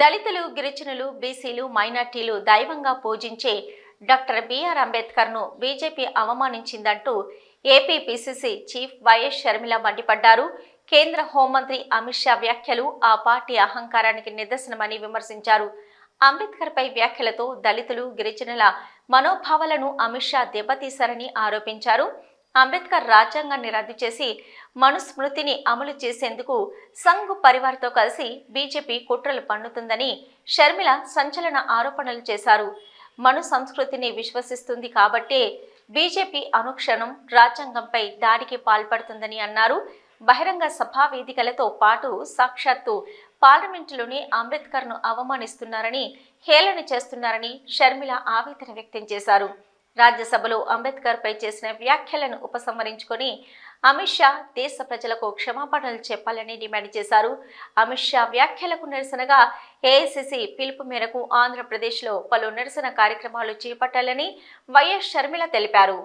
దళితులు, గిరిజనులు, బీసీలు, మైనార్టీలు దైవంగా పూజించే డాక్టర్ బిఆర్ అంబేద్కర్ను బీజేపీ అవమానించిందంటూ AP PCC chief YS Sharmila మండిపడ్డారు. కేంద్ర హోంమంత్రి అమిత్ షా వ్యాఖ్యలు ఆ పార్టీ అహంకారానికి నిదర్శనమని విమర్శించారు. అంబేద్కర్పై వ్యాఖ్యలతో దళితులు, గిరిజనుల మనోభావాలను అమిత్ షా దెబ్బతీశారని ఆరోపించారు. అంబేద్కర్ రాజ్యాంగాన్ని రద్దు చేసి మనుస్మృతిని అమలు చేసేందుకు సంఘ్ పరివార్తో కలిసి బీజేపీ కుట్రలు పన్నుతుందని షర్మిల సంచలన ఆరోపణలు చేశారు. మను సంస్కృతిని విశ్వసిస్తుంది కాబట్టే బీజేపీ అనుక్షణం రాజ్యాంగంపై దాడికి పాల్పడుతుందని అన్నారు. బహిరంగ సభా వేదికలతో పాటు సాక్షాత్తు పార్లమెంటులోనే అంబేద్కర్ను అవమానిస్తున్నారని, హేళన చేస్తున్నారని షర్మిల ఆవేదన వ్యక్తం చేశారు. రాజ్యసభలో అంబేద్కర్పై చేసిన వ్యాఖ్యలను ఉపసంహరించుకొని అమిత్ షా దేశ ప్రజలకు క్షమాపణలు చెప్పాలని డిమాండ్ చేశారు. అమిత్ షా వ్యాఖ్యలకు నిరసనగా ఏఐసీసీ పిలుపు మేరకు ఆంధ్రప్రదేశ్లో పలు నిరసన కార్యక్రమాలు చేపట్టాలని వైఎస్ షర్మిల తెలిపారు.